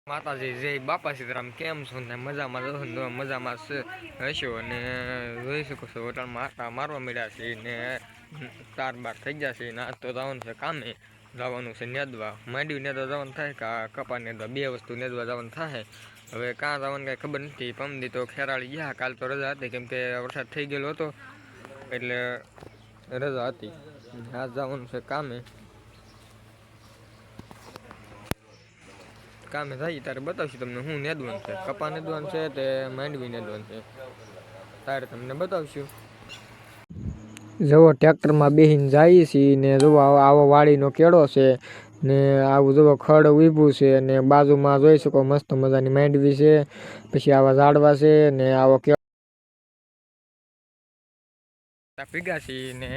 માતાજી જય બાપા સીતારામ કેમ છો ને મજામાં રહો મજામાં હશો અને જોઈ શકો છો હોટલમાં આટા મારવા મળ્યા છે ને 4-12 થઈ ગયા છે ને આજ તો જવાનું છે કામે જવાનું છે નેદવા માંડવી નેદવા જવાનું થાય કે કપા નેદવા બે વસ્તુ નેદવા જવાનું થાય હવે કાં જવાનું કાંઈ ખબર નથી પમદી તો ખેરાળી ગયા કાલ તો રજા હતી કેમ કે વરસાદ થઈ ગયેલો હતો એટલે રજા હતી આજ જવાનું છે કામે થાય ત્યારે બતાવશું તમને હું નેદવાનું છે કપા નેદવાનું છે તે માંડવી નેદવાનું છે ત્યારે તમને બતાવશું જુઓ ટ્રેક્ટરમાં બેસીને જઈએ છીએ ને જુઓ આવો વાડીનો કેળો છે ને આવું જુઓ ખડ ઉભું છે ને બાજુમાં જોઈ શકો મસ્ત મજાની માંડવી છે પછી આવા ઝાડવા છે ને આવો ભેગા છીએ ને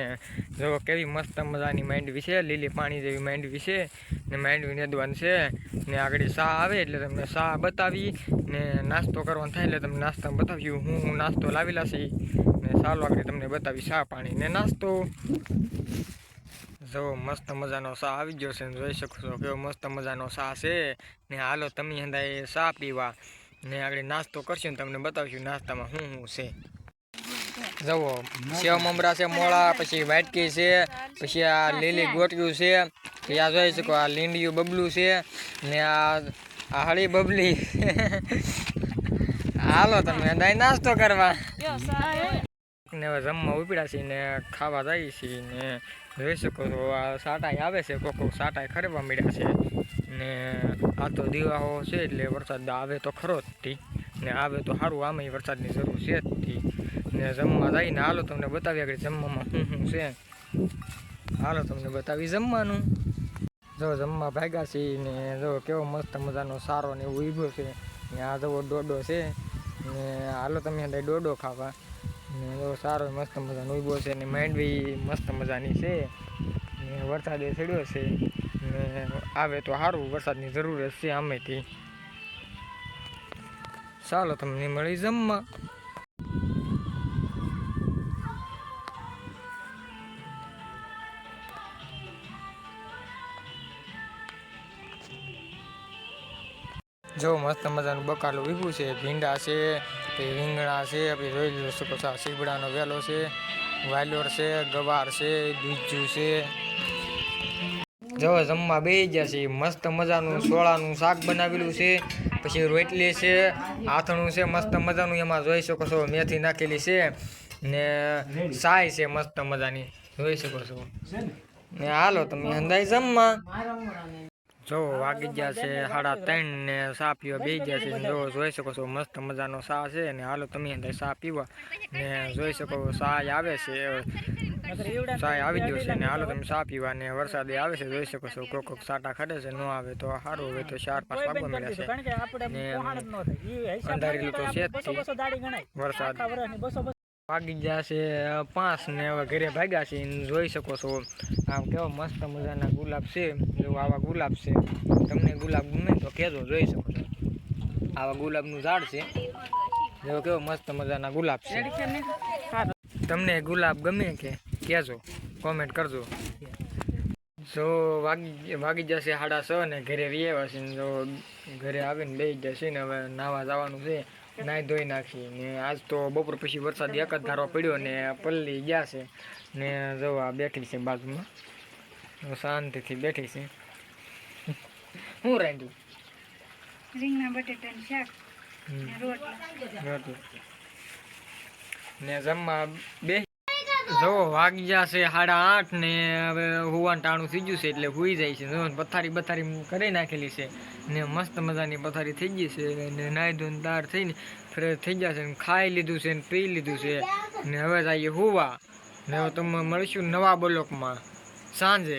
જો કેવી મસ્ત મજાની માંડવી છે લીલી પાણી જેવી માંડવી છે ને માંડવી નેદવાની છે ને આગળ સા આવે એટલે તમને સા બતાવી ને નાસ્તો કરવાનો થાય એટલે તમને નાસ્તા બતાવ્યું હું નાસ્તો લાવેલા છે ને ચાલો આગળ તમને બતાવી સા પાણી ને નાસ્તો જો મસ્ત મજાનો સા આવી ગયો છે ને જોઈ શકો છો કેવો મસ્ત મજાનો સા છે ને હાલો તમે હંધાય સા પીવા ને આગળ નાસ્તો કરશું ને તમને બતાવશું નાસ્તામાં શું છે જુઓ સેવ મમરા છે મોળા પછી વાટકી છે પછી આ લીલી ગોટિયું છે પછી આ જોઈ શકો આ લીંડિયું બબલું છે ને આ હળી બબલી હાલો તમે દાઈ નાસ્તો કરવા ને હવે જમવા ઉપડ્યા છીએ ને ખાવા જઈએ છીએ ને જોઈ શકો છો આ સાટાઈ આવે છે કોક સાટાઈ ખરવા મળ્યા છે ને આ તો દિવાહો છે એટલે વરસાદ આવે તો ખરો જ ને આવે તો સારું આમે વરસાદની જરૂર છે જ ને જમવા જઈને હાલો તમને બતાવી આગળ જમવામાં શું છે હાલો તમને બતાવી જમવાનું જો જમવા ભાગ્યા છીએ ને જો કેવો મસ્ત મજાનો સારો ને એવું ઊભો છે ને આ જવો ડોડો છે ને હાલો તમે અંદર ડોડો ખાવા ને જો સારો મસ્ત મજાનો ઊભો છે ને માંડવી મસ્ત મજાની છે ને વરસાદે ચડ્યો છે ને આવે તો સારું વરસાદની જરૂર છે આમેથી ચાલો તમને મળી જમવા જો મસ્ત મજાનું બકાલું ઊભું છે ભીંડા છે પછી રીંગણા છે પછી જોઈ શકો છો સીબડાનો વેલો છે વાલોર છે ગવાર છે દૂધજું છે જો જમવા બેસી ગયા છે મસ્ત મજાનું સોળાનું શાક બનાવેલું છે પછી રોટલી છે આથણું છે મસ્ત મજાનું એમાં જોઈ શકો છો મેથી નાખેલી છે ને સાય છે મસ્ત મજાની જોઈ શકો છો ને હાલો તમે અંદાજ જમવા જો વાગી ગયા છે 3:30 ને સા પીવા બેસી ગયા છે જો જોઈ શકો છો મસ્ત મજાનો સા છે ને હાલો તમે અંદર સા પીવા ને જોઈ શકો સાય આવે છે સાય આવી ગયો છે ને હાલો તમે સા પીવા ને વરસાદ આવે છે જોઈ શકો છો કોક સાટા ખડે છે ન આવે તો સારું હવે તો 4-5 વાગવા મળ્યા છે ને અંધારેલું તો છે વરસાદ વાગી ગયા છે 5 ને હવે ઘરે ભાગ્યા છે જોઈ શકો છો આમ કેવો મસ્ત મજાના ગુલાબ છે જો આવા ગુલાબ છે તમને ગુલાબ ગમે તો કહેજો જોઈ શકો છો આવા ગુલાબનું ઝાડ છે જો કેવો મસ્ત મજાના ગુલાબ છે તમને ગુલાબ ગમે કે કહેજો કોમેન્ટ કરજો જો વાગી જશે 6:30 ને ઘરે આવ્યા છે જો ઘરે આવીને બેસી જશે ને હવે નાવા જવાનું છે નાહી ધોઈ નાખી ને આજ તો બપોર પછી વરસાદ એક જ ધારો પડ્યો ને પલ્લી ગયા છે ને જો આ બેઠી છે બાજુમાં શાંતિથી બેઠી છે હું રાંધ્યું રીંગણા બટેટાનું શાક ને રોટલી ને જમવા બે જો વાગ્યા છે 8:30 ને હવે હુવાનું ટાણું થઈ ગયું છે એટલે હુઈ જાય છે પથારી કરી નાખેલી છે ને મસ્ત મજાની પથારી થઈ ગઈ છે ને નાહી ધોઈને તૈયાર થઈને ફ્રેશ થઈ ગયા છે ને ખાઈ લીધું છે ને પી લીધું છે ને હવે જઈએ હુવા ને હવે તમે મળીશું નવા બ્લોકમાં સાંજે